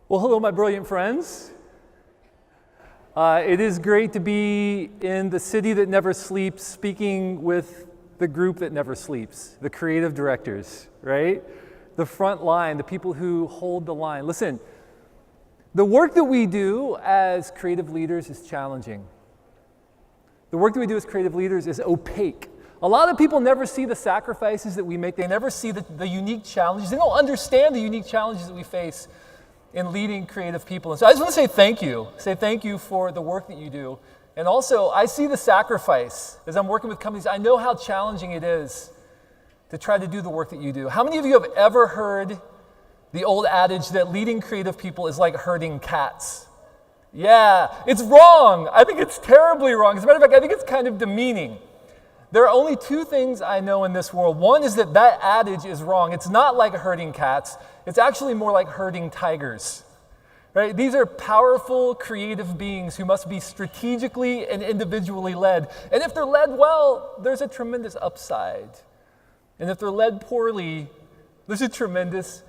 Well, hello, my brilliant friends. It is great to be in the city that never sleeps, speaking with the group that never sleeps, the creative directors, right? The front line, the people who hold the line. Listen, the work that we do as creative leaders is challenging. The work that we do as creative leaders is opaque. A lot of people never see the sacrifices that we make. They never see the unique challenges. They don't understand the unique challenges that we face in leading creative people. And so I just want to say thank you. Say thank you for the work that you do. And also, I see the sacrifice as I'm working with companies. I know how challenging it is to try to do the work that you do. How many of you have ever heard the old adage that leading creative people is like herding cats? Yeah, it's wrong. I think it's terribly wrong. As a matter of fact, I think it's kind of demeaning. There are only two things I know in this world. One is that adage is wrong. It's not like herding cats. It's actually more like herding tigers. Right? These are powerful, creative beings who must be strategically and individually led. And if they're led well, there's a tremendous upside. And if they're led poorly, there's a tremendous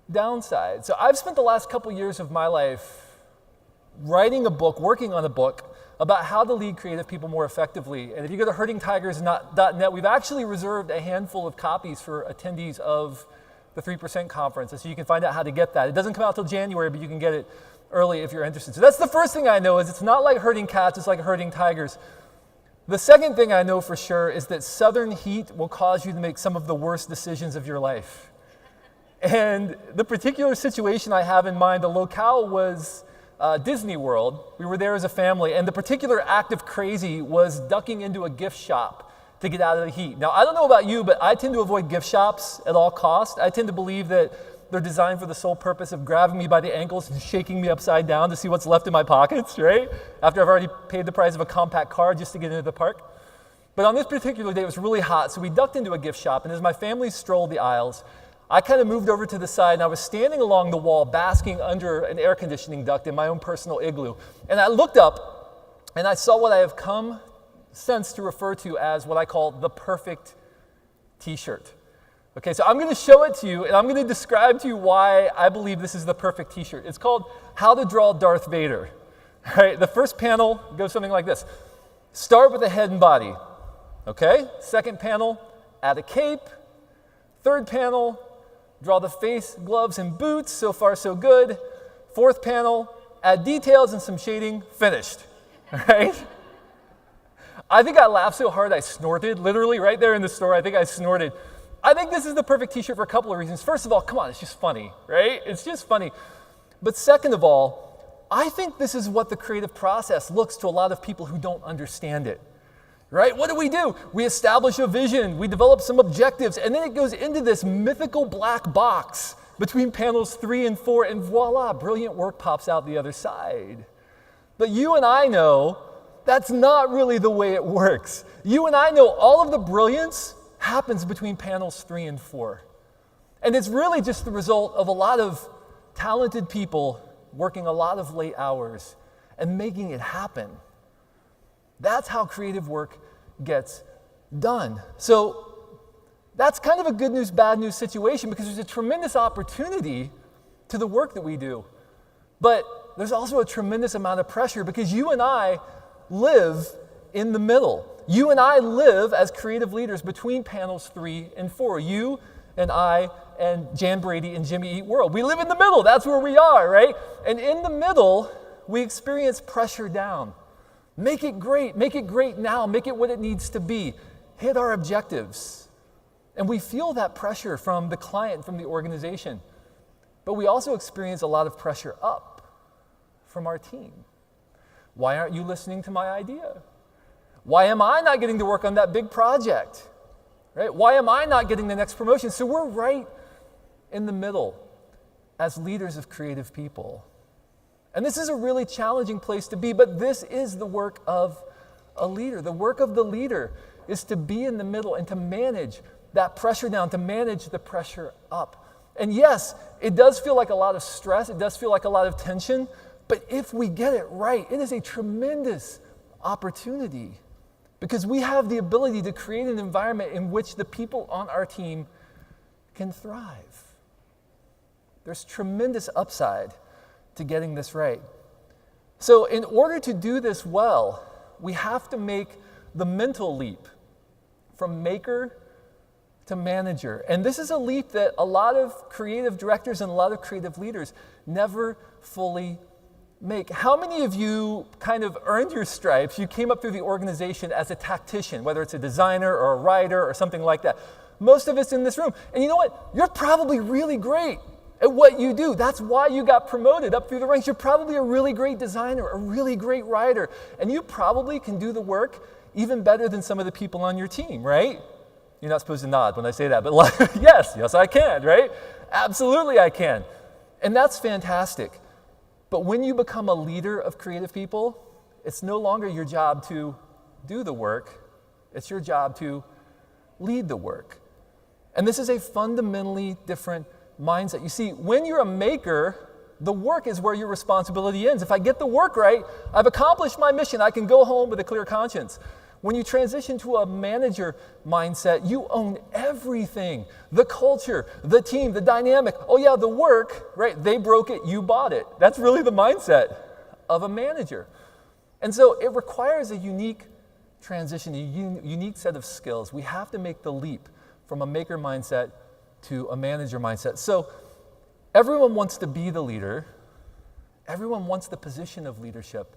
downside. So I've spent the last couple years of my life writing a book, working on a book, about how to lead creative people more effectively. And if you go to herdingtigers.net, we've actually reserved a handful of copies for attendees of the 3% conference. And so you can find out how to get that. It doesn't come out till January, but you can get it early if you're interested. So that's the first thing I know, is it's not like herding cats, it's like herding tigers. The second thing I know for sure is that southern heat will cause you to make some of the worst decisions of your life. And the particular situation I have in mind, the locale was Disney World. We were there as a family, and the particular act of crazy was ducking into a gift shop to get out of the heat. Now, I don't know about you, but I tend to avoid gift shops at all costs. I tend to believe that they're designed for the sole purpose of grabbing me by the ankles and shaking me upside down to see what's left in my pockets, right? After I've already paid the price of a compact car just to get into the park. But on this particular day, it was really hot, so we ducked into a gift shop, and as my family strolled the aisles, I kind of moved over to the side, and I was standing along the wall, basking under an air conditioning duct in my own personal igloo. And I looked up, and I saw what I have come since to refer to as what I call the perfect t-shirt. Okay, so I'm going to show it to you, and I'm going to describe to you why I believe this is the perfect t-shirt. It's called How to Draw Darth Vader. All right, the first panel goes something like this. Start with the head and body. Okay, second panel, add a cape. Third panel, draw the face, gloves, and boots. So far, so good. Fourth panel, add details and some shading. Finished. All right? I think I laughed so hard I snorted, literally right there in the store. I think I snorted. I think this is the perfect t-shirt for a couple of reasons. First of all, come on, it's just funny, right? It's just funny. But second of all, I think this is what the creative process looks to a lot of people who don't understand it. Right? What do? We establish a vision, we develop some objectives, and then it goes into this mythical black box between panels 3 and 4, and voila, brilliant work pops out the other side. But you and I know that's not really the way it works. You and I know all of the brilliance happens between panels 3 and 4. And it's really just the result of a lot of talented people working a lot of late hours and making it happen. That's how creative work gets done. So that's kind of a good news, bad news situation, because there's a tremendous opportunity to the work that we do. But there's also a tremendous amount of pressure, because you and I live in the middle. You and I live as creative leaders between panels 3 and 4. You and I and Jan Brady and Jimmy Eat World. We live in the middle. That's where we are, right? And in the middle, we experience pressure down. Make it great now, make it what it needs to be. Hit our objectives. And we feel that pressure from the client, from the organization. But we also experience a lot of pressure up from our team. Why aren't you listening to my idea? Why am I not getting to work on that big project? Right? Why am I not getting the next promotion? So we're right in the middle as leaders of creative people. And this is a really challenging place to be, but this is the work of a leader. The work of the leader is to be in the middle and to manage that pressure down, to manage the pressure up. And yes, it does feel like a lot of stress, it does feel like a lot of tension, but if we get it right, it is a tremendous opportunity, because we have the ability to create an environment in which the people on our team can thrive. There's tremendous upside to getting this right. So in order to do this well, we have to make the mental leap from maker to manager. And this is a leap that a lot of creative directors and a lot of creative leaders never fully make. How many of you kind of earned your stripes? You came up through the organization as a tactician, whether it's a designer or a writer or something like that. Most of us in this room. And you know what? You're probably really great at what you do. That's why you got promoted up through the ranks. You're probably a really great designer, a really great writer, and you probably can do the work even better than some of the people on your team, right? You're not supposed to nod when I say that, but yes, I can, right? Absolutely I can. And that's fantastic. But when you become a leader of creative people, it's no longer your job to do the work, it's your job to lead the work. And this is a fundamentally different mindset. You see, when you're a maker, the work is where your responsibility ends. If I get the work right, I've accomplished my mission. I can go home with a clear conscience. When you transition to a manager mindset, you own everything. The culture, the team, the dynamic. Oh yeah, the work, right? They broke it, you bought it. That's really the mindset of a manager. And so it requires a unique transition, a unique set of skills. We have to make the leap from a maker mindset to a manager mindset. So everyone wants to be the leader. Everyone wants the position of leadership,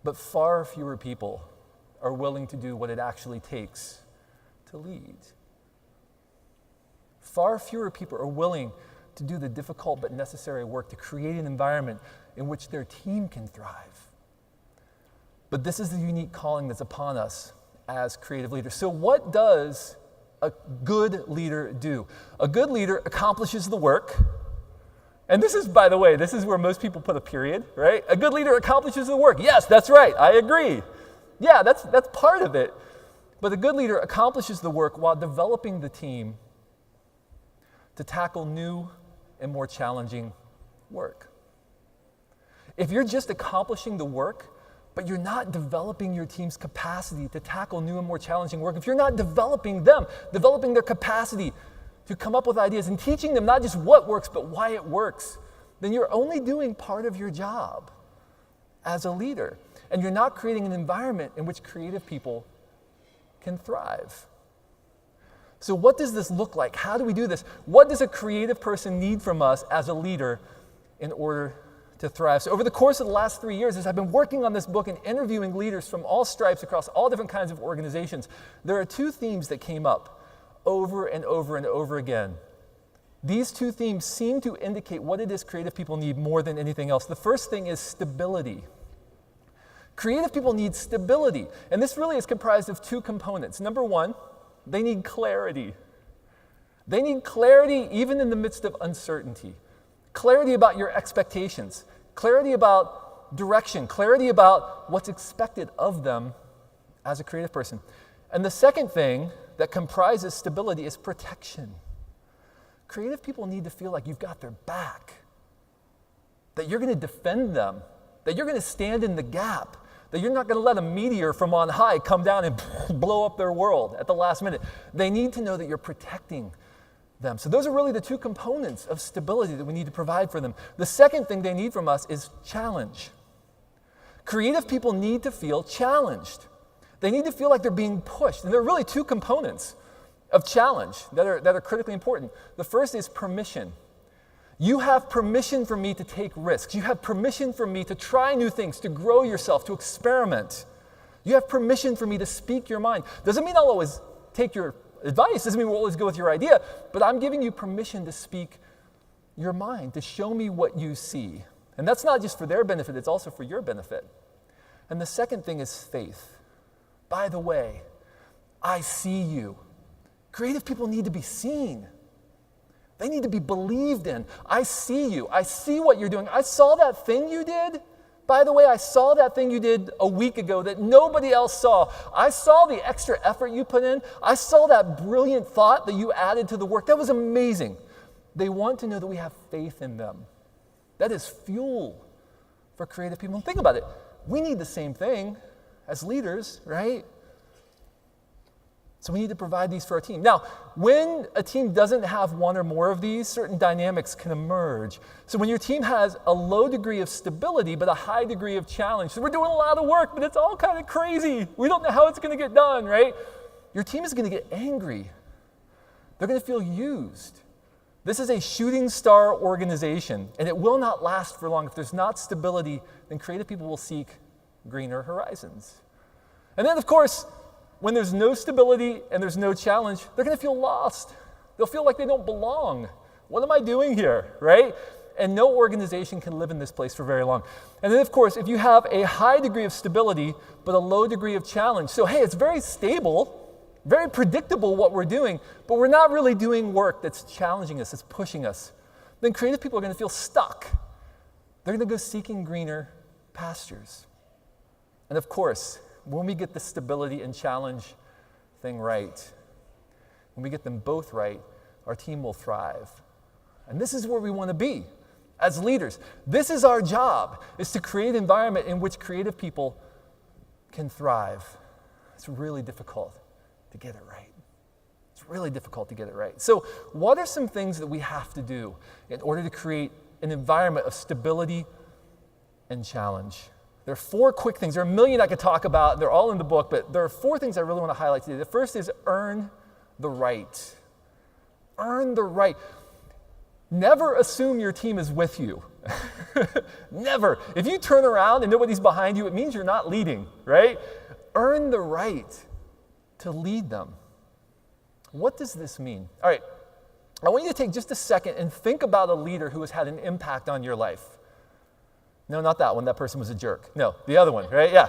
but far fewer people are willing to do what it actually takes to lead. Far fewer people are willing to do the difficult but necessary work to create an environment in which their team can thrive. But this is the unique calling that's upon us as creative leaders. So what does a good leader do? A good leader accomplishes the work. And this is, by the way, this is where most people put a period, right? A good leader accomplishes the work. Yes, that's right. I agree. Yeah, that's part of it. But a good leader accomplishes the work while developing the team to tackle new and more challenging work. If you're just accomplishing the work, but you're not developing your team's capacity to tackle new and more challenging work, if you're not developing their capacity to come up with ideas and teaching them not just what works, but why it works, then you're only doing part of your job as a leader. And you're not creating an environment in which creative people can thrive. So what does this look like? How do we do this? What does a creative person need from us as a leader in order to thrive? So over the course of the last 3 years, as I've been working on this book and interviewing leaders from all stripes across all different kinds of organizations, there are two themes that came up over and over and over again. These two themes seem to indicate what it is creative people need more than anything else. The first thing is stability. Creative people need stability, and this really is comprised of two components. Number one, they need clarity. They need clarity even in the midst of uncertainty. Clarity about your expectations, clarity about direction, clarity about what's expected of them as a creative person. And the second thing that comprises stability is protection. Creative people need to feel like you've got their back, that you're going to defend them, that you're going to stand in the gap, that you're not going to let a meteor from on high come down and blow up their world at the last minute. They need to know that you're protecting them. So those are really the two components of stability that we need to provide for them. The second thing they need from us is challenge. Creative people need to feel challenged. They need to feel like they're being pushed. And there are really two components of challenge that are critically important. The first is permission. You have permission from me to take risks. You have permission from me to try new things, to grow yourself, to experiment. You have permission from me to speak your mind. Doesn't mean I'll always take your advice. Doesn't mean we'll always go with your idea. But I'm giving you permission to speak your mind, to show me what you see. And that's not just for their benefit, it's also for your benefit. And the second thing is faith. By the way, I see you. Creative people need to be seen. They need to be believed in. I see you. I see what you're doing. I saw that thing you did. By the way, I saw that thing you did a week ago that nobody else saw. I saw the extra effort you put in. I saw that brilliant thought that you added to the work. That was amazing. They want to know that we have faith in them. That is fuel for creative people. And think about it. We need the same thing as leaders, right? So we need to provide these for our team. Now, when a team doesn't have one or more of these, certain dynamics can emerge. So when your team has a low degree of stability but a high degree of challenge, so we're doing a lot of work, but it's all kind of crazy. We don't know how it's going to get done, right? Your team is going to get angry. They're going to feel used. This is a shooting star organization, and it will not last for long. If there's not stability, then creative people will seek greener horizons. And then, of course, when there's no stability and there's no challenge, they're going to feel lost. They'll feel like they don't belong. What am I doing here, right? And no organization can live in this place for very long. And then, of course, if you have a high degree of stability but a low degree of challenge, so hey, it's very stable, very predictable what we're doing, but we're not really doing work that's challenging us, that's pushing us, then creative people are going to feel stuck. They're going to go seeking greener pastures. And of course, when we get the stability and challenge thing right, when we get them both right, our team will thrive. And this is where we want to be as leaders. This is our job, is to create an environment in which creative people can thrive. It's really difficult to get it right. It's really difficult to get it right. So what are some things that we have to do in order to create an environment of stability and challenge? There are 4 quick things. There are a million I could talk about. They're all in the book, but there are 4 things I really want to highlight today. The first is earn the right. Earn the right. Never assume your team is with you. Never. If you turn around and nobody's behind you, it means you're not leading, right? Earn the right to lead them. What does this mean? All right, I want you to take just a second and think about a leader who has had an impact on your life. No, not that one. That person was a jerk. No, the other one, right? Yeah.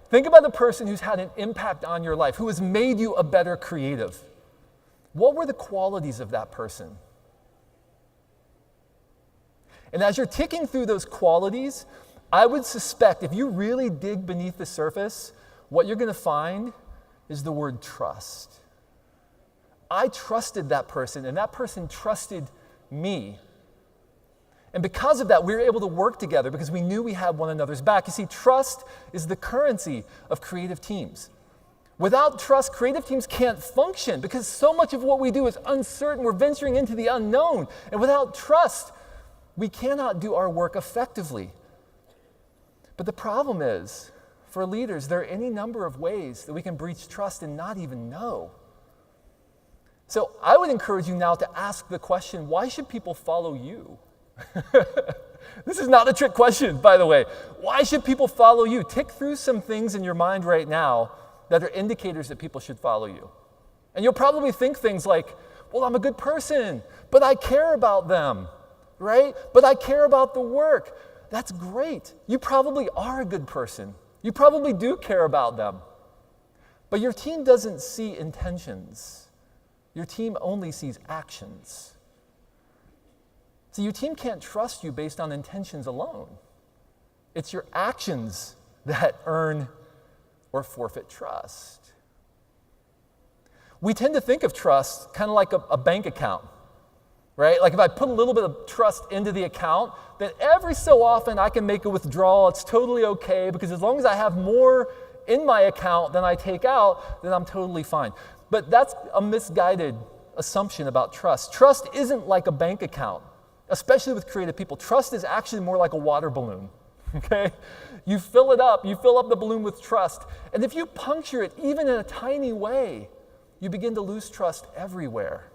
Think about the person who's had an impact on your life, who has made you a better creative. What were the qualities of that person? And as you're ticking through those qualities, I would suspect if you really dig beneath the surface, what you're going to find is the word trust. I trusted that person, and that person trusted me. And because of that, we were able to work together because we knew we had one another's back. You see, trust is the currency of creative teams. Without trust, creative teams can't function because so much of what we do is uncertain. We're venturing into the unknown. And without trust, we cannot do our work effectively. But the problem is, for leaders, there are any number of ways that we can breach trust and not even know. So I would encourage you now to ask the question, why should people follow you? This is not a trick question, by the way. Why should people follow you? Tick through some things in your mind right now that are indicators that people should follow you. And you'll probably think things like, well, I'm a good person, but I care about them, right? But I care about the work. That's great. You probably are a good person. You probably do care about them. But your team doesn't see intentions. Your team only sees actions. So your team can't trust you based on intentions alone. It's your actions that earn or forfeit trust. We tend to think of trust kind of like a bank account, right? Like if I put a little bit of trust into the account, then every so often I can make a withdrawal. It's totally okay because as long as I have more in my account than I take out, then I'm totally fine. But that's a misguided assumption about trust. Trust isn't like a bank account, especially with creative people. Trust is actually more like a water balloon, okay? You fill it up, you fill up the balloon with trust, and if you puncture it even in a tiny way, you begin to lose trust everywhere.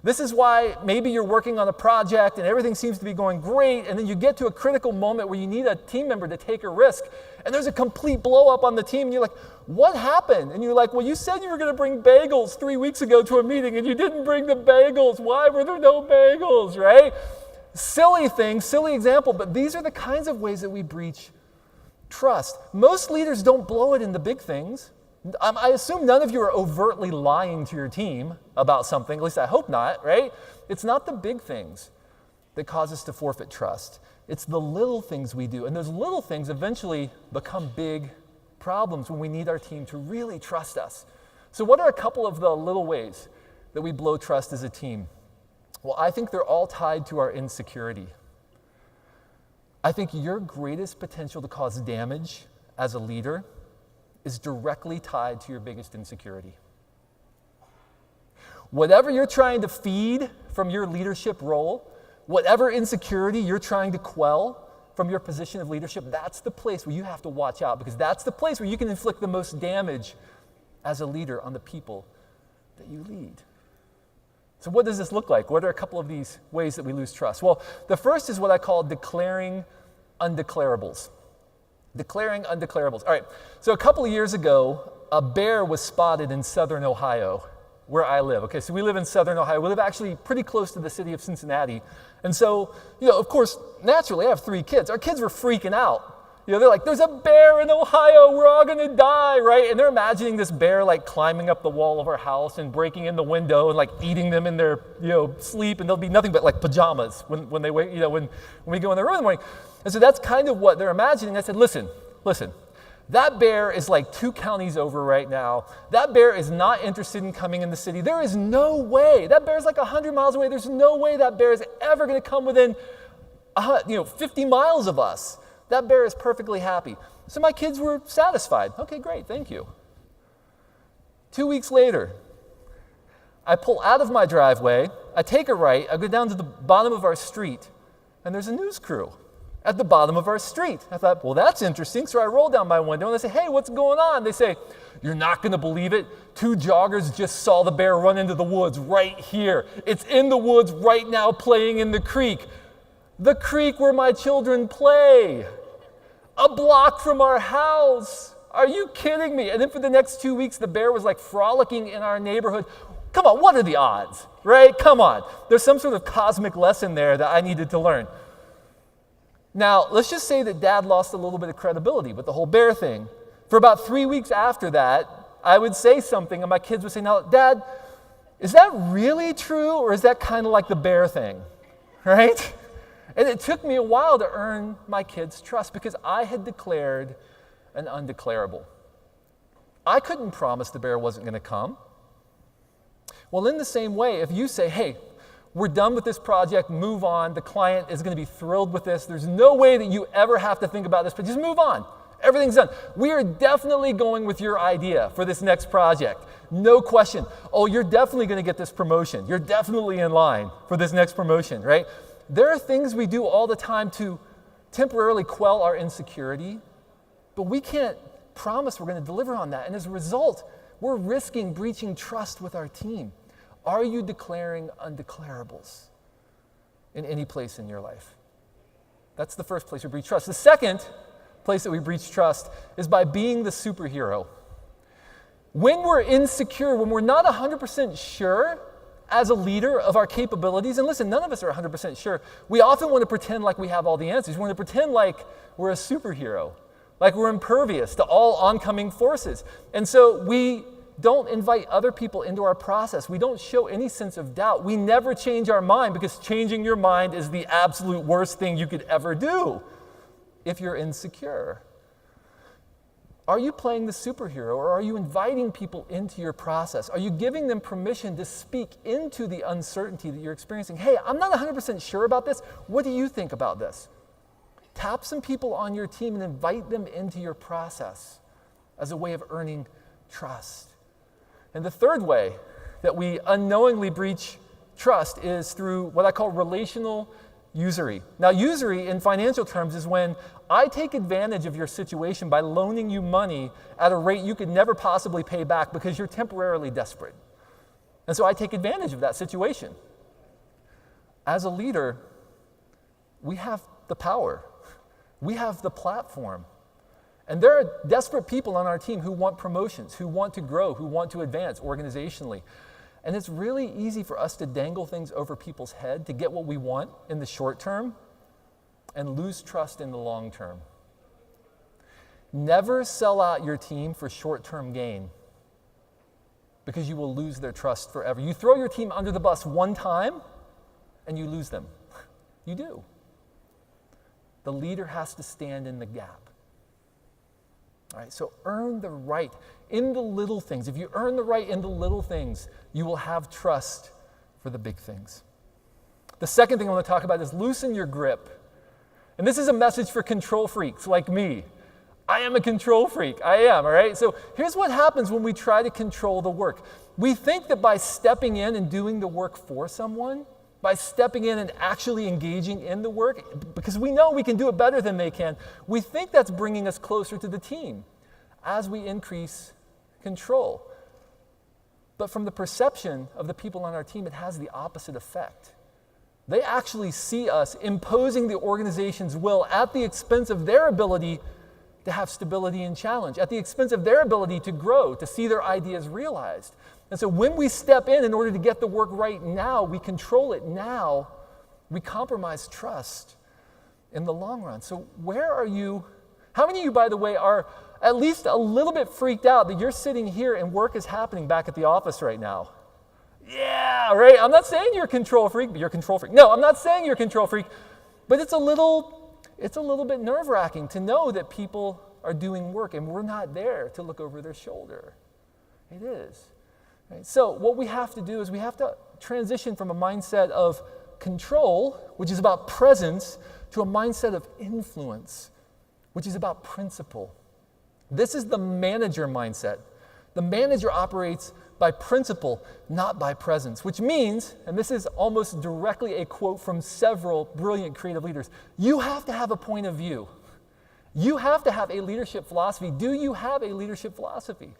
This is why maybe you're working on a project and everything seems to be going great, and then you get to a critical moment where you need a team member to take a risk, and there's a complete blow up on the team, and you're like, what happened? And you're like, well, you said you were going to bring bagels 3 weeks ago to a meeting, and you didn't bring the bagels. Why were there no bagels, right? Silly thing, silly example, but these are the kinds of ways that we breach trust. Most leaders don't blow it in the big things. I assume none of you are overtly lying to your team about something, at least I hope not, right? It's not the big things that cause us to forfeit trust. It's the little things we do, and those little things eventually become big problems when we need our team to really trust us. So what are a couple of the little ways that we blow trust as a team? Well, I think they're all tied to our insecurity. I think your greatest potential to cause damage as a leader is directly tied to your biggest insecurity. Whatever you're trying to feed from your leadership role, whatever insecurity you're trying to quell from your position of leadership, that's the place where you have to watch out, because that's the place where you can inflict the most damage as a leader on the people that you lead. So what does this look like? What are a couple of these ways that we lose trust? Well, the first is what I call declaring undeclarables. Declaring undeclarables. All right, so a couple of years ago, a bear was spotted in southern Ohio, where I live. Okay, so we live in southern Ohio. We live actually pretty close to the city of Cincinnati. And so, of course, naturally, I have 3 kids. Our kids were freaking out. They're like, there's a bear in Ohio, we're all gonna die, right? And they're imagining this bear like climbing up the wall of our house and breaking in the window and like eating them in their, sleep, and there'll be nothing but like pajamas when they wake, when we go in their room in the morning. And so that's kind of what they're imagining. I said, listen, that bear is like 2 counties over right now. That bear is not interested in coming in the city. There is no way. That bear is like 100 miles away. There's no way that bear is ever gonna come within 50 miles of us. That bear is perfectly happy. So my kids were satisfied. Okay, great, thank you. 2 weeks later, I pull out of my driveway, I take a right, I go down to the bottom of our street, and there's a news crew at the bottom of our street. I thought, well, that's interesting. So I roll down my window and I say, hey, what's going on? They say, you're not gonna believe it. 2 joggers just saw the bear run into the woods right here. It's in the woods right now playing in the creek. The creek where my children play, a block from our house. Are you kidding me? And then for the next 2 weeks, the bear was like frolicking in our neighborhood. Come on, what are the odds, right? Come on. There's some sort of cosmic lesson there that I needed to learn. Now, let's just say that Dad lost a little bit of credibility with the whole bear thing. For about 3 weeks after that, I would say something and my kids would say, now, Dad, is that really true, or is that kind of like the bear thing, right? And it took me a while to earn my kids' trust because I had declared an undeclarable. I couldn't promise the bear wasn't going to come. Well, in the same way, if you say, hey, we're done with this project, move on, the client is going to be thrilled with this, there's no way that you ever have to think about this, but just move on. Everything's done. We are definitely going with your idea for this next project. No question. Oh, you're definitely going to get this promotion. You're definitely in line for this next promotion, right? There are things we do all the time to temporarily quell our insecurity, but we can't promise we're going to deliver on that. And as a result, we're risking breaching trust with our team. Are you declaring undeclarables in any place in your life? That's the first place we breach trust. The second place that we breach trust is by being the superhero. When we're insecure, when we're not 100% sure as a leader of our capabilities, and listen, none of us are 100% sure, we often want to pretend like we have all the answers. We want to pretend like we're a superhero, like we're impervious to all oncoming forces. And so we don't invite other people into our process. We don't show any sense of doubt. We never change our mind because changing your mind is the absolute worst thing you could ever do if you're insecure. Are you playing the superhero, or are you inviting people into your process? Are you giving them permission to speak into the uncertainty that you're experiencing? Hey, I'm not 100% sure about this. What do you think about this? Tap some people on your team and invite them into your process as a way of earning trust. And the third way that we unknowingly breach trust is through what I call relational usury. Now, usury in financial terms is when I take advantage of your situation by loaning you money at a rate you could never possibly pay back because you're temporarily desperate. And so I take advantage of that situation. As a leader, we have the power. We have the platform. And there are desperate people on our team who want promotions, who want to grow, who want to advance organizationally. And it's really easy for us to dangle things over people's head to get what we want in the short term and lose trust in the long term. Never sell out your team for short-term gain because you will lose their trust forever. You throw your team under the bus one time and you lose them. You do. The leader has to stand in the gap. All right, so earn the right in the little things. If you earn the right in the little things, you will have trust for the big things. The second thing I want to talk about is loosen your grip. And this is a message for control freaks like me. I am a control freak. I am, all right? So here's what happens when we try to control the work. We think that by stepping in and doing the work for someone, by stepping in and actually engaging in the work, because we know we can do it better than they can, we think that's bringing us closer to the team as we increase control. But from the perception of the people on our team, it has the opposite effect. They actually see us imposing the organization's will at the expense of their ability to have stability and challenge, at the expense of their ability to grow, to see their ideas realized. And so when we step in order to get the work right now, we control it now, we compromise trust in the long run. So where are you? How many of you, by the way, are at least a little bit freaked out that you're sitting here and work is happening back at the office right now? Yeah, right? I'm not saying you're a control freak, but you're a control freak. No, I'm not saying you're a control freak, but it's a little bit nerve-wracking to know that people are doing work and we're not there to look over their shoulder. It is. Right? So what we have to do is we have to transition from a mindset of control, which is about presence, to a mindset of influence, which is about principle. This is the manager mindset. The manager operates by principle, not by presence, which means, and this is almost directly a quote from several brilliant creative leaders, you have to have a point of view. You have to have a leadership philosophy. Do you have a leadership philosophy?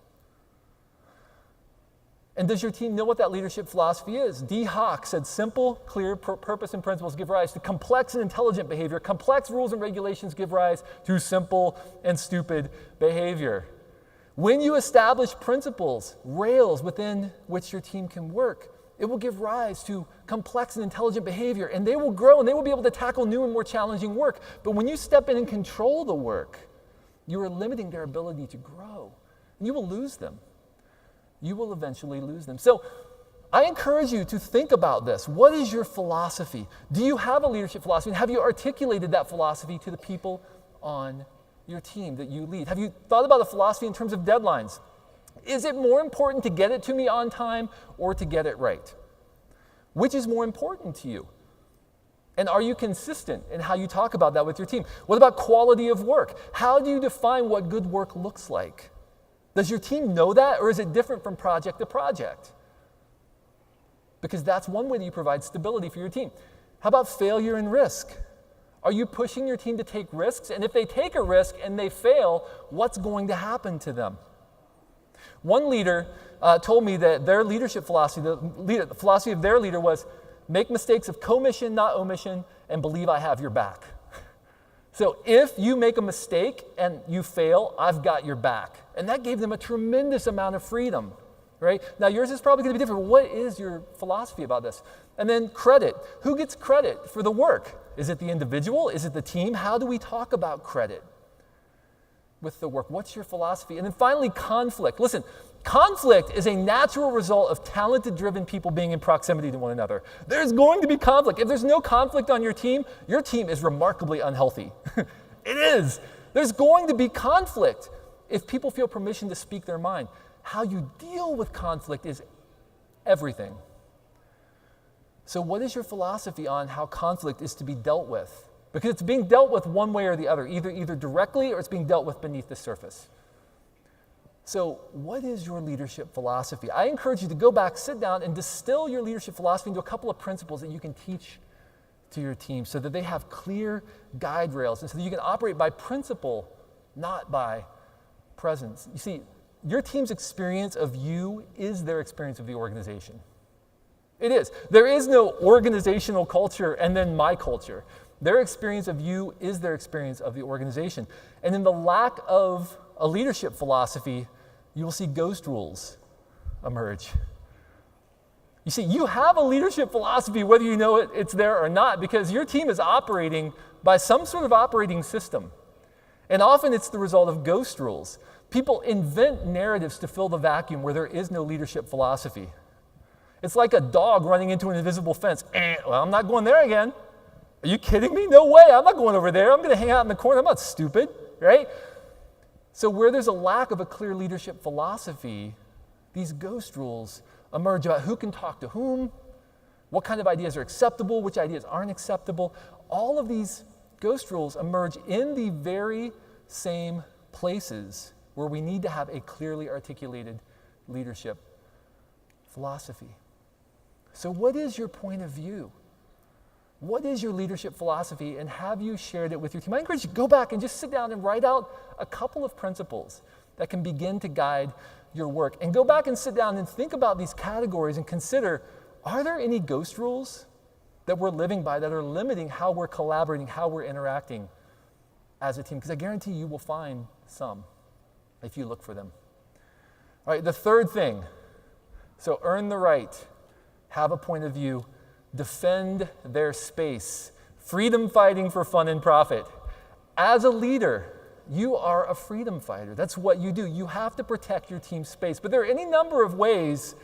And does your team know what that leadership philosophy is? D. Hawk said, simple, clear purpose and principles give rise to complex and intelligent behavior. Complex rules and regulations give rise to simple and stupid behavior. When you establish principles, rails within which your team can work, it will give rise to complex and intelligent behavior, and they will grow and they will be able to tackle new and more challenging work. But when you step in and control the work, you are limiting their ability to grow. And you will lose them. You will eventually lose them. So I encourage you to think about this. What is your philosophy? Do you have a leadership philosophy? And have you articulated that philosophy to the people on your team that you lead? Have you thought about a philosophy in terms of deadlines? Is it more important to get it to me on time or to get it right? Which is more important to you? And are you consistent in how you talk about that with your team? What about quality of work? How do you define what good work looks like? Does your team know that, or is it different from project to project? Because that's one way that you provide stability for your team. How about failure and risk? Are you pushing your team to take risks? And if they take a risk and they fail, what's going to happen to them? One leader told me that their leadership philosophy, the philosophy of their leader was, make mistakes of commission, not omission, and believe I have your back. So if you make a mistake and you fail, I've got your back. And that gave them a tremendous amount of freedom, right? Now yours is probably going to be different. What is your philosophy about this? And then credit. Who gets credit for the work? Is it the individual? Is it the team? How do we talk about credit with the work? What's your philosophy? And then finally, conflict. Listen, conflict is a natural result of talented, driven people being in proximity to one another. There's going to be conflict. If there's no conflict on your team is remarkably unhealthy. It is. There's going to be conflict if people feel permission to speak their mind. How you deal with conflict is everything. So what is your philosophy on how conflict is to be dealt with? Because it's being dealt with one way or the other, either directly or it's being dealt with beneath the surface. So what is your leadership philosophy? I encourage you to go back, sit down, and distill your leadership philosophy into a couple of principles that you can teach to your team so that they have clear guide rails and so that you can operate by principle, not by presence. You see, your team's experience of you is their experience of the organization. It is. There is no organizational culture and then my culture. Their experience of you is their experience of the organization. And in the lack of a leadership philosophy, you will see ghost rules emerge. You see, you have a leadership philosophy whether you know it's there or not because your team is operating by some sort of operating system. And often it's the result of ghost rules. People invent narratives to fill the vacuum where there is no leadership philosophy. It's like a dog running into an invisible fence. Well, I'm not going there again. Are you kidding me? No way. I'm not going over there. I'm going to hang out in the corner. I'm not stupid, right? So where there's a lack of a clear leadership philosophy, these ghost rules emerge about who can talk to whom, what kind of ideas are acceptable, which ideas aren't acceptable. All of these ghost rules emerge in the very same places where we need to have a clearly articulated leadership philosophy. So what is your point of view? What is your leadership philosophy, and have you shared it with your team? I encourage you to go back and just sit down and write out a couple of principles that can begin to guide your work. And go back and sit down and think about these categories and consider, are there any ghost rules that we're living by that are limiting how we're collaborating, how we're interacting as a team? Because I guarantee you will find some if you look for them. All right, the third thing, so earn the right, have a point of view, defend their space, freedom fighting for fun and profit. As a leader, you are a freedom fighter. That's what you do. You have to protect your team's space. But there are any number of ways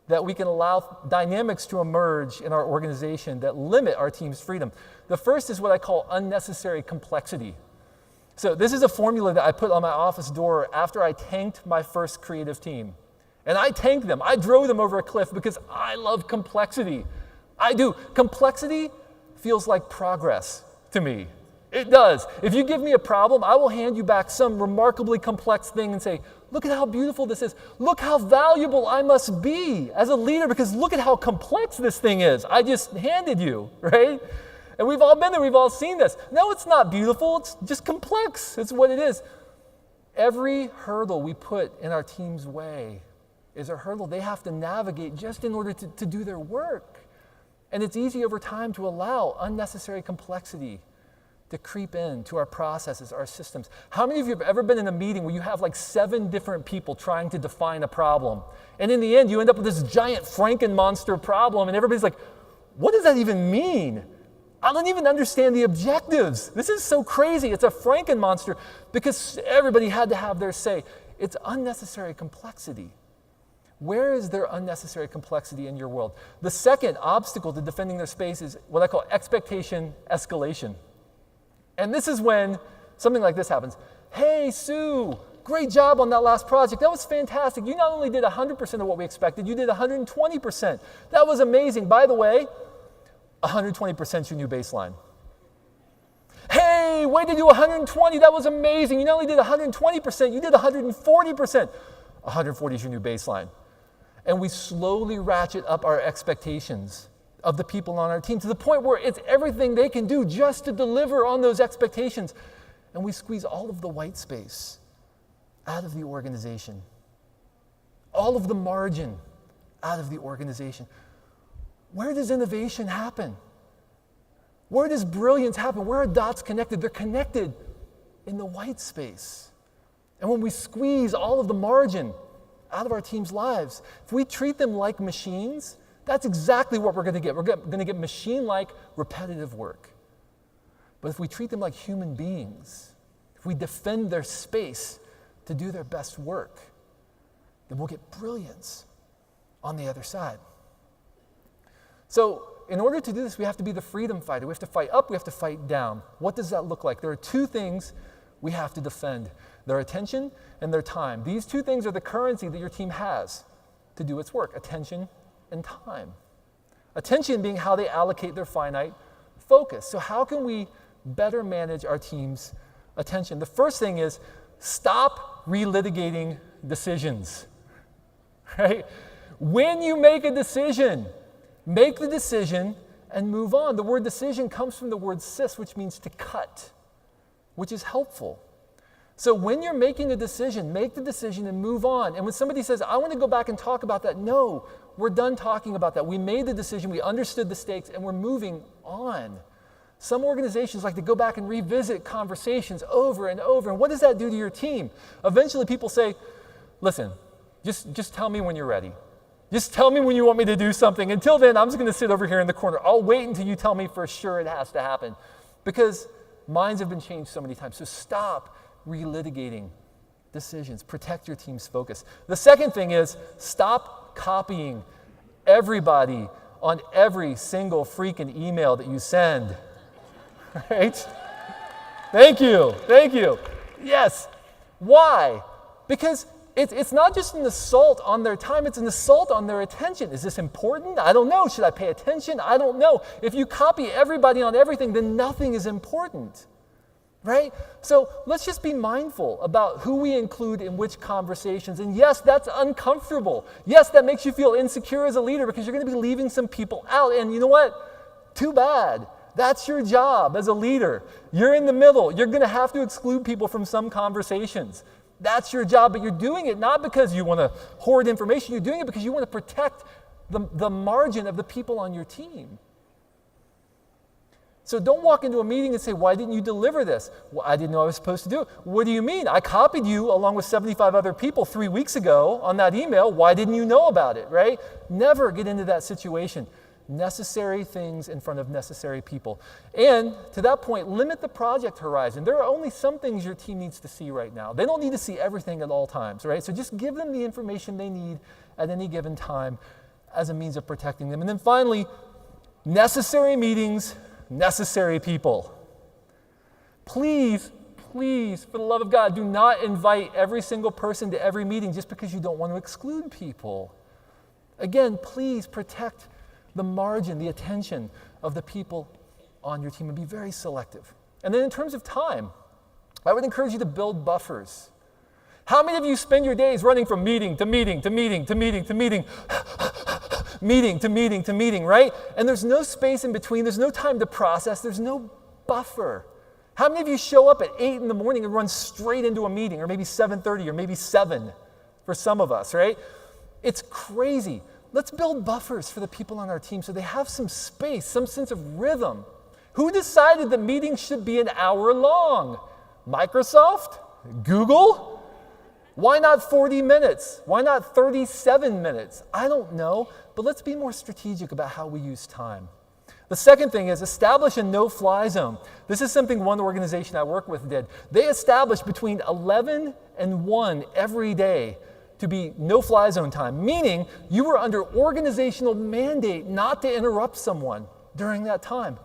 that we can allow dynamics to emerge in our organization that limit our team's freedom. The first is what I call unnecessary complexity. So this is a formula that I put on my office door after I tanked my first creative team. And I tanked them. I drove them over a cliff because I love complexity. I do. Complexity feels like progress to me. It does. If you give me a problem, I will hand you back some remarkably complex thing and say, look at how beautiful this is. Look how valuable I must be as a leader because look at how complex this thing is. I just handed you, right? And we've all been there. We've all seen this. No, it's not beautiful. It's just complex. It's what it is. Every hurdle we put in our team's way is a hurdle they have to navigate just in order to do their work. And it's easy over time to allow unnecessary complexity to creep into our processes, our systems. How many of you have ever been in a meeting where you have like 7 different people trying to define a problem? And in the end, you end up with this giant Franken-monster problem, and everybody's like, what does that even mean? I don't even understand the objectives. This is so crazy. It's a Franken-monster because everybody had to have their say. It's unnecessary complexity. Where is there unnecessary complexity in your world? The second obstacle to defending their space is what I call expectation escalation. And this is when something like this happens. Hey, Sue, great job on that last project. That was fantastic. You not only did 100% of what we expected, you did 120%. That was amazing. By the way, 120% is your new baseline. Hey, way to do 120. That was amazing. You not only did 120%, you did 140%. 140 is your new baseline. And we slowly ratchet up our expectations of the people on our team to the point where it's everything they can do just to deliver on those expectations. And we squeeze all of the white space out of the organization, all of the margin out of the organization. Where does innovation happen? Where does brilliance happen? Where are dots connected? They're connected in the white space. And when we squeeze all of the margin out of our team's lives, if we treat them like machines, that's exactly what we're going to get. We're going to get machine-like repetitive work. But if we treat them like human beings, if we defend their space to do their best work, then we'll get brilliance on the other side. So in order to do this, we have to be the freedom fighter. We have to fight up, we have to fight down. What does that look like? There are 2 things we have to defend: their attention and their time. These 2 things are the currency that your team has to do its work: attention and time. Attention being how they allocate their finite focus. So how can we better manage our team's attention? The first thing is stop relitigating decisions, right? When you make a decision, make the decision and move on. The word decision comes from the word cis, which means to cut, which is helpful. So when you're making a decision, make the decision and move on. And when somebody says, I want to go back and talk about that, no, we're done talking about that. We made the decision, we understood the stakes, and we're moving on. Some organizations like to go back and revisit conversations over and over. And what does that do to your team? Eventually people say, listen, just tell me when you're ready. Just tell me when you want me to do something. Until then, I'm just going to sit over here in the corner. I'll wait until you tell me for sure it has to happen. Because minds have been changed so many times. So stop relitigating decisions. Protect your team's focus. The second thing is stop copying everybody on every single freaking email that you send. Right? Thank you. Yes. Why? Because it's not just an assault on their time, it's an assault on their attention. Is this important? I don't know. Should I pay attention? I don't know. If you copy everybody on everything, then nothing is important. right? So let's just be mindful about who we include in which conversations. And yes, that's uncomfortable. Yes, that makes you feel insecure as a leader because you're going to be leaving some people out. And you know what? Too bad. That's your job as a leader. You're in the middle. You're going to have to exclude people from some conversations. That's your job, but you're doing it not because you want to hoard information. You're doing it because you want to protect the margin of the people on your team. So don't walk into a meeting and say, why didn't you deliver this? Well, I didn't know I was supposed to do it. What do you mean? I copied you along with 75 other people 3 weeks ago on that email. Why didn't you know about it, right? Never get into that situation. Necessary things in front of necessary people. And to that point, limit the project horizon. There are only some things your team needs to see right now. They don't need to see everything at all times, right? So just give them the information they need at any given time as a means of protecting them. And then finally, necessary meetings, necessary people. Please, please, for the love of God, do not invite every single person to every meeting just because you don't want to exclude people. Again, please protect the margin, the attention of the people on your team, and be very selective. And then in terms of time, I would encourage you to build buffers. How many of you spend your days running from meeting to meeting to meeting to meeting to meeting, meeting to meeting to meeting, right? And there's no space in between. There's no time to process. There's no buffer. How many of you show up at 8 in the morning and run straight into a meeting, or maybe 7:30, or maybe 7 for some of us, right? It's crazy. Let's build buffers for the people on our team so they have some space, some sense of rhythm. Who decided that meetings should be an hour long? Microsoft? Google? Why not 40 minutes? Why not 37 minutes? I don't know, but let's be more strategic about how we use time. The second thing is establish a no-fly zone. This is something one organization I work with did. They established between 11 and 1 every day to be no-fly zone time, meaning you were under organizational mandate not to interrupt someone during that time.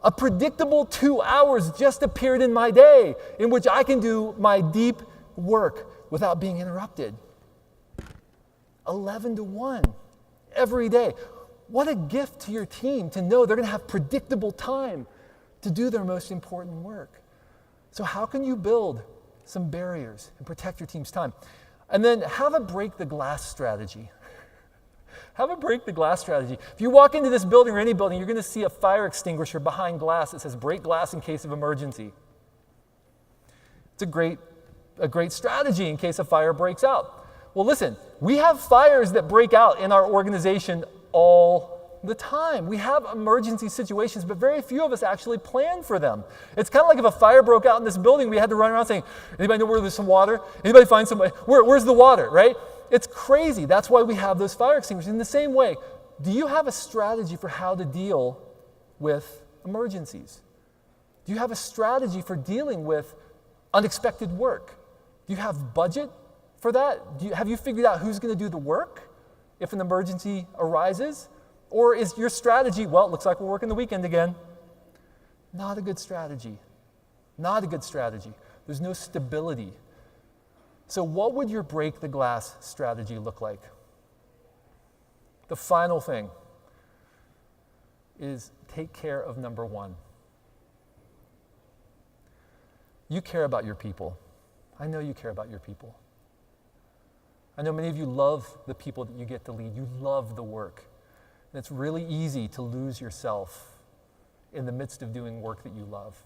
A predictable 2 hours just appeared in my day in which I can do my deep work without being interrupted. 11 to 1 every day. What a gift to your team to know they're going to have predictable time to do their most important work. So how can you build some barriers and protect your team's time? And then have a break the glass strategy. Have a break the glass strategy. If you walk into this building or any building, you're going to see a fire extinguisher behind glass that says break glass in case of emergency. It's a great strategy in case a fire breaks out. Well, listen, we have fires that break out in our organization all the time. We have emergency situations, but very few of us actually plan for them. It's kind of like if a fire broke out in this building, we had to run around saying, anybody know where there's some water? Anybody find somebody? Where's the water, right? It's crazy. That's why we have those fire extinguishers. In the same way, do you have a strategy for how to deal with emergencies? Do you have a strategy for dealing with unexpected work? Do you have budget for that? Have you figured out who's going to do the work if an emergency arises? Or is your strategy, well, it looks like we're working the weekend again? Not a good strategy. Not a good strategy. There's no stability. So what would your break the glass strategy look like? The final thing is take care of number one. You care about your people. I know you care about your people. I know many of you love the people that you get to lead. You love the work. And it's really easy to lose yourself in the midst of doing work that you love.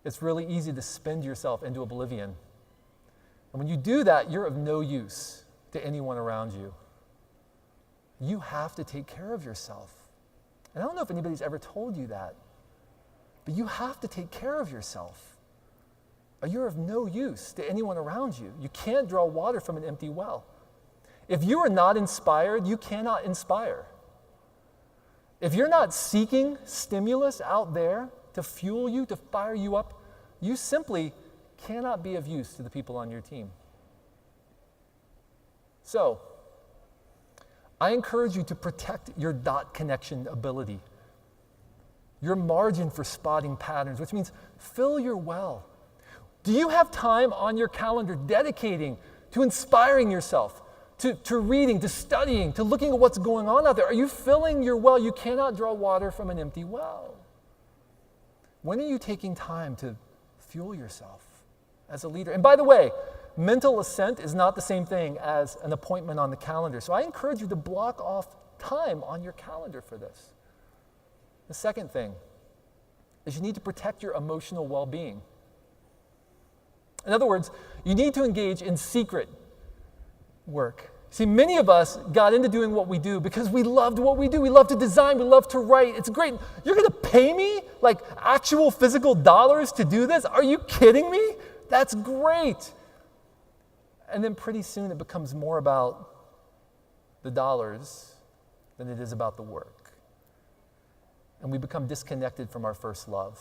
It's really easy to spend yourself into oblivion. And when you do that, you're of no use to anyone around you. You have to take care of yourself. And I don't know if anybody's ever told you that, but you have to take care of yourself. Or you're of no use to anyone around you. You can't draw water from an empty well. If you are not inspired, you cannot inspire. If you're not seeking stimulus out there to fuel you, to fire you up, you simply cannot be of use to the people on your team. So, I encourage you to protect your dot connection ability, your margin for spotting patterns, which means fill your well. Do you have time on your calendar dedicating to inspiring yourself, to reading, to studying, to looking at what's going on out there? Are you filling your well? You cannot draw water from an empty well. When are you taking time to fuel yourself as a leader? And by the way, mental assent is not the same thing as an appointment on the calendar. So I encourage you to block off time on your calendar for this. The second thing is you need to protect your emotional well-being. In other words, you need to engage in secret work. See, many of us got into doing what we do because we loved what we do. We love to design. We love to write. It's great. You're going to pay me like actual physical dollars to do this? Are you kidding me? That's great. And then pretty soon it becomes more about the dollars than it is about the work. And we become disconnected from our first love.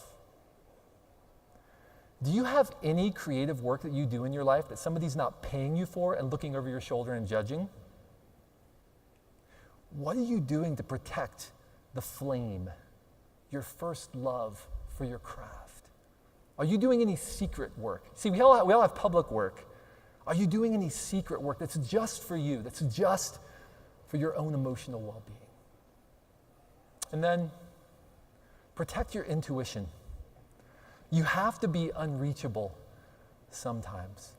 Do you have any creative work that you do in your life that somebody's not paying you for and looking over your shoulder and judging? What are you doing to protect the flame, your first love for your craft? Are you doing any secret work? See, we all have public work. Are you doing any secret work that's just for you, that's just for your own emotional well-being? And then protect your intuition. You have to be unreachable sometimes.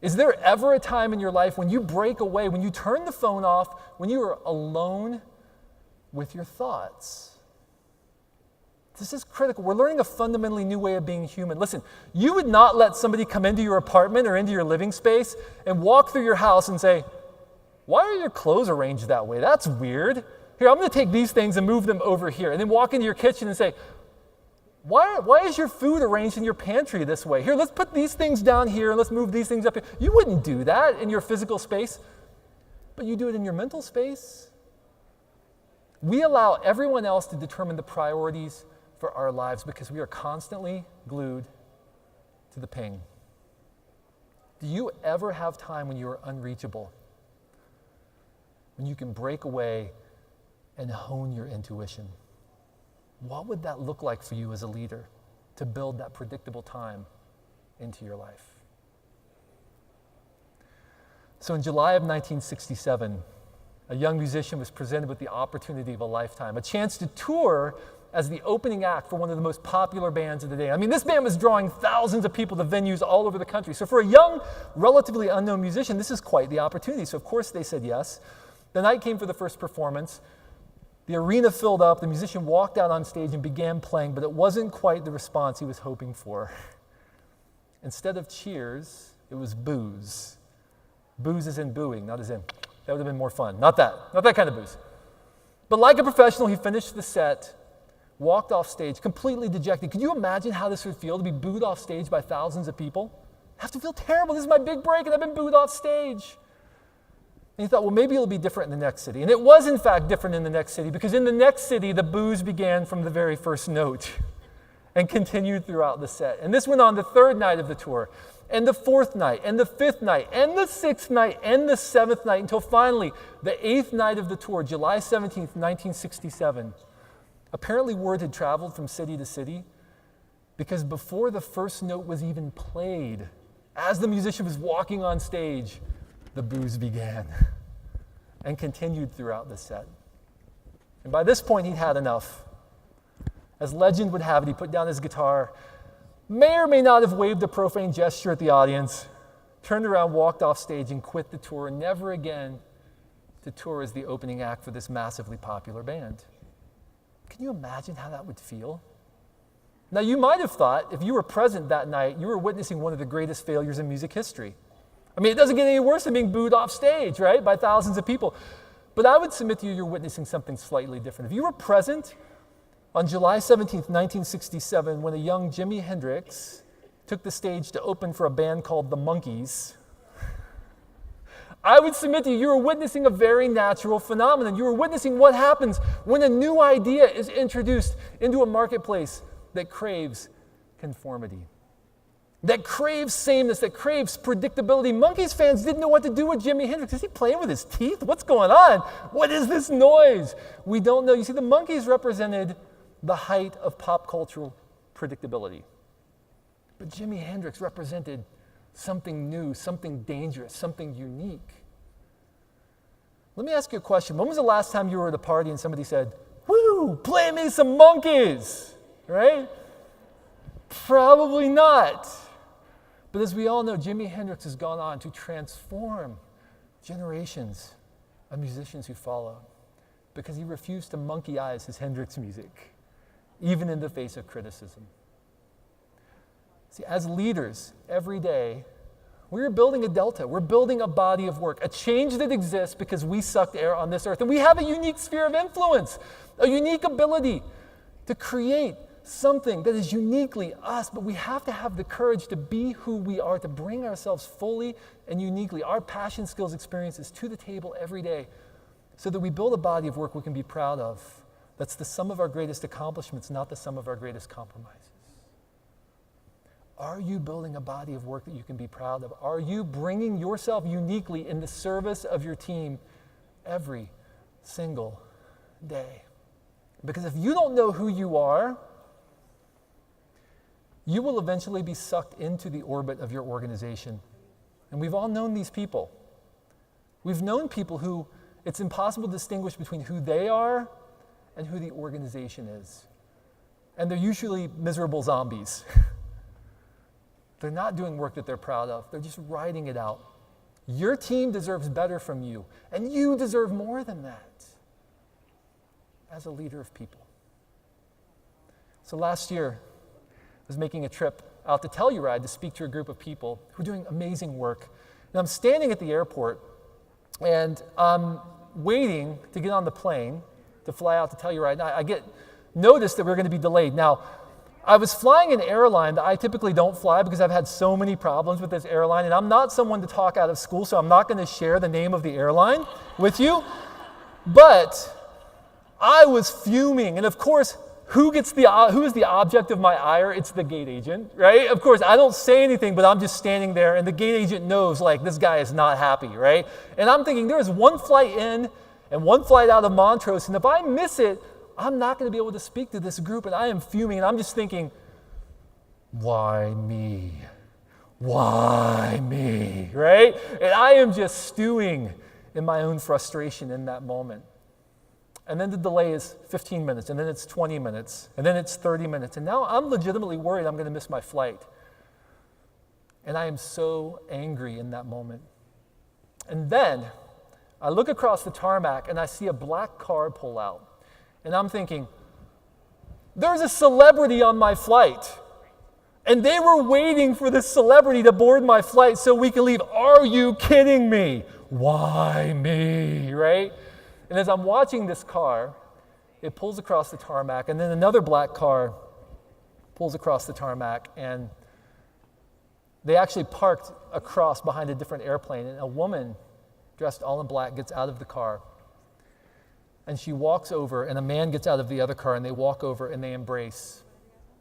Is there ever a time in your life when you break away, when you turn the phone off, when you are alone with your thoughts? This is critical. We're learning a fundamentally new way of being human. Listen, you would not let somebody come into your apartment or into your living space and walk through your house and say, "Why are your clothes arranged that way? That's weird. Here, I'm going to take these things and move them over here." And then walk into your kitchen and say, Why is your food arranged in your pantry this way? Here, let's put these things down here and let's move these things up here. You wouldn't do that in your physical space, but you do it in your mental space. We allow everyone else to determine the priorities for our lives because we are constantly glued to the ping. Do you ever have time when you are unreachable? When you can break away and hone your intuition? What would that look like for you as a leader to build that predictable time into your life? So in July of 1967, a young musician was presented with the opportunity of a lifetime, a chance to tour as the opening act for one of the most popular bands of the day. I mean, this band was drawing thousands of people to venues all over the country. So for a young, relatively unknown musician, this is quite the opportunity. So of course they said yes. The night came for the first performance. The arena filled up, the musician walked out on stage and began playing, but it wasn't quite the response he was hoping for. Instead of cheers, it was boos. Boos as in booing, not as in, that would have been more fun. Not that kind of boos. But like a professional, he finished the set, walked off stage, completely dejected. Could you imagine how this would feel to be booed off stage by thousands of people? I have to feel terrible. This is my big break and I've been booed off stage. And he thought, well, maybe it'll be different in the next city. And it was, in fact, different in the next city because in the next city, the boos began from the very first note and continued throughout the set. And this went on the third night of the tour, and the fourth night, and the fifth night, and the sixth night, and the seventh night, until finally, the eighth night of the tour, July 17th, 1967. Apparently, word had traveled from city to city because before the first note was even played, as the musician was walking on stage, the boos began and continued throughout the set. And by this point, he'd had enough. As legend would have it, he put down his guitar, may or may not have waved a profane gesture at the audience, turned around, walked off stage, and quit the tour, never again to tour as the opening act for this massively popular band. Can you imagine how that would feel? Now, you might have thought, if you were present that night, you were witnessing one of the greatest failures in music history. I mean, it doesn't get any worse than being booed off stage, right, by thousands of people. But I would submit to you, you're witnessing something slightly different. If you were present on July 17th, 1967, when a young Jimi Hendrix took the stage to open for a band called the Monkees, I would submit to you, you were witnessing a very natural phenomenon. You were witnessing what happens when a new idea is introduced into a marketplace that craves conformity, that craves sameness, that craves predictability. Monkees fans didn't know what to do with Jimi Hendrix. Is he playing with his teeth? What's going on? What is this noise? We don't know. You see, the Monkees represented the height of pop cultural predictability. But Jimi Hendrix represented something new, something dangerous, something unique. Let me ask you a question. When was the last time you were at a party and somebody said, "Woo, play me some Monkees"? right? Probably not. But as we all know, Jimi Hendrix has gone on to transform generations of musicians who followed because he refused to monkey eyes his Hendrix music, even in the face of criticism. See, as leaders, every day, we're building a delta. We're building a body of work, a change that exists because we sucked air on this earth. And we have a unique sphere of influence, a unique ability to create something that is uniquely us, but we have to have the courage to be who we are, to bring ourselves fully and uniquely, our passion, skills, experiences to the table every day so that we build a body of work we can be proud of. That's the sum of our greatest accomplishments, not the sum of our greatest compromises. Are you building a body of work that you can be proud of? Are you bringing yourself uniquely in the service of your team every single day? Because if you don't know who you are, you will eventually be sucked into the orbit of your organization. And we've all known these people. We've known people who it's impossible to distinguish between who they are and who the organization is. And they're usually miserable zombies. They're not doing work that they're proud of. They're just riding it out. Your team deserves better from you, and you deserve more than that as a leader of people. So last year, I was making a trip out to Telluride to speak to a group of people who are doing amazing work. And I'm standing at the airport, and I'm waiting to get on the plane to fly out to Telluride. And I get notice that we're going to be delayed. Now, I was flying an airline that I typically don't fly because I've had so many problems with this airline, and I'm not someone to talk out of school, so I'm not going to share the name of the airline with you. But I was fuming, and of course, who is the object of my ire? It's the gate agent, right? Of course, I don't say anything, but I'm just standing there, and the gate agent knows, like, this guy is not happy, right? And I'm thinking, there's one flight in and one flight out of Montrose, and if I miss it, I'm not going to be able to speak to this group, and I am fuming, and I'm just thinking, why me? Why me, right? And I am just stewing in my own frustration in that moment. And then the delay is 15 minutes, and then it's 20 minutes, and then it's 30 minutes, and now I'm legitimately worried I'm going to miss my flight. And I am so angry in that moment. And then I look across the tarmac, and I see a black car pull out. And I'm thinking, there's a celebrity on my flight. And they were waiting for this celebrity to board my flight so we can leave. Are you kidding me? Why me, right? And as I'm watching this car, it pulls across the tarmac, and then another black car pulls across the tarmac, and they actually parked across behind a different airplane, and a woman dressed all in black gets out of the car. And she walks over, and a man gets out of the other car, and they walk over, and they embrace.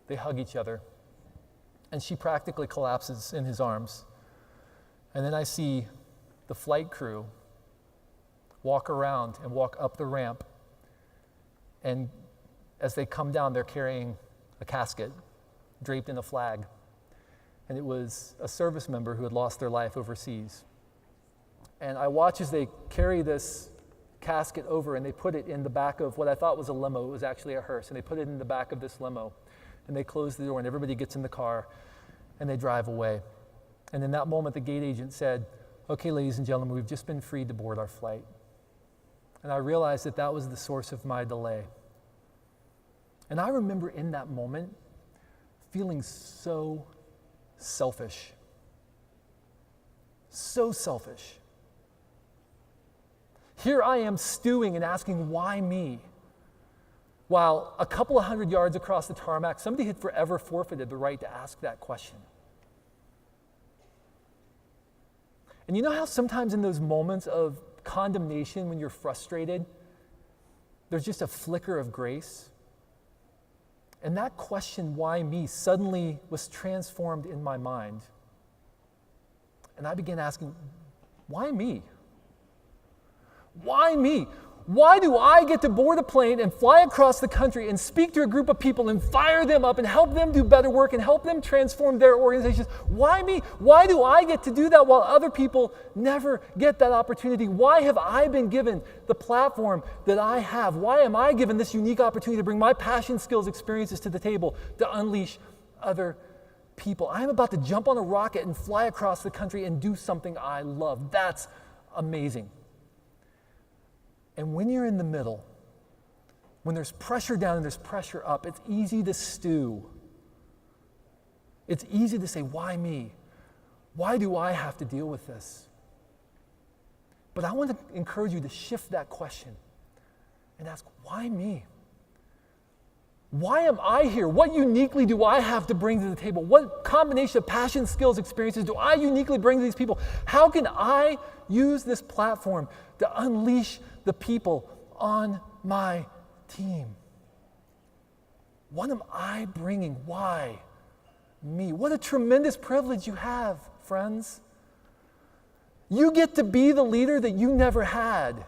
They hug each other. And she practically collapses in his arms. And then I see the flight crew walk around and walk up the ramp. And as they come down, they're carrying a casket draped in a flag. And it was a service member who had lost their life overseas. And I watch as they carry this casket over, and they put it in the back of what I thought was a limo. It was actually a hearse, and they put it in the back of this limo, and they close the door, and everybody gets in the car, and they drive away. And in that moment, the gate agent said, "Okay, ladies and gentlemen, we've just been freed to board our flight." And I realized that that was the source of my delay. And I remember in that moment feeling so selfish. So selfish. Here I am stewing and asking, why me? While a couple of 100 yards across the tarmac, somebody had forever forfeited the right to ask that question. And you know how sometimes in those moments of condemnation, when you're frustrated, there's just a flicker of grace? And that question, why me, suddenly was transformed in my mind. And I began asking, why me? Why me? Why do I get to board a plane and fly across the country and speak to a group of people and fire them up and help them do better work and help them transform their organizations? Why me? Why do I get to do that while other people never get that opportunity? Why have I been given the platform that I have? Why am I given this unique opportunity to bring my passion, skills, experiences to the table to unleash other people? I'm about to jump on a rocket and fly across the country and do something I love. That's amazing. And when you're in the middle, when there's pressure down and there's pressure up, it's easy to stew. It's easy to say, why me? Why do I have to deal with this? But I want to encourage you to shift that question and ask, why me? Why am I here? What uniquely do I have to bring to the table? What combination of passion, skills, experiences do I uniquely bring to these people? How can I use this platform to unleash the people on my team? What am I bringing? Why me? What a tremendous privilege you have, friends. You get to be the leader that you never had.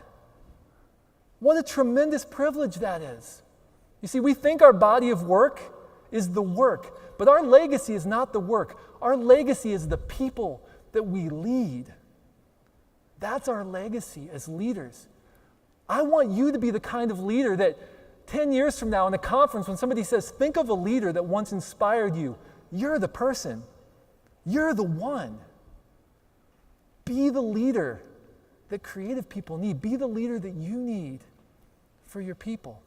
What a tremendous privilege that is. You see, we think our body of work is the work, but our legacy is not the work. Our legacy is the people that we lead. That's our legacy as leaders. I want you to be the kind of leader that 10 years from now in a conference, when somebody says, think of a leader that once inspired you, you're the person. You're the one. Be the leader that creative people need. Be the leader that you need for your people.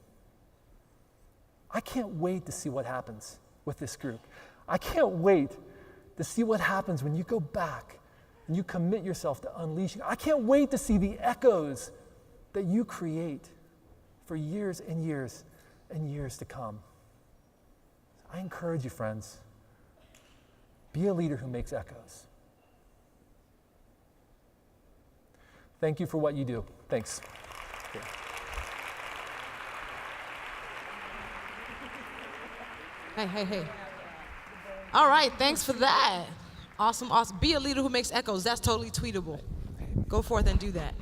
I can't wait to see what happens with this group. I can't wait to see what happens when you go back and you commit yourself to unleashing. I can't wait to see the echoes that you create for years and years and years to come. I encourage you, friends, be a leader who makes echoes. Thank you for what you do. Thanks. Okay. Hey. All right, thanks for that. Awesome. Be a leader who makes echoes. That's totally tweetable. Go forth and do that.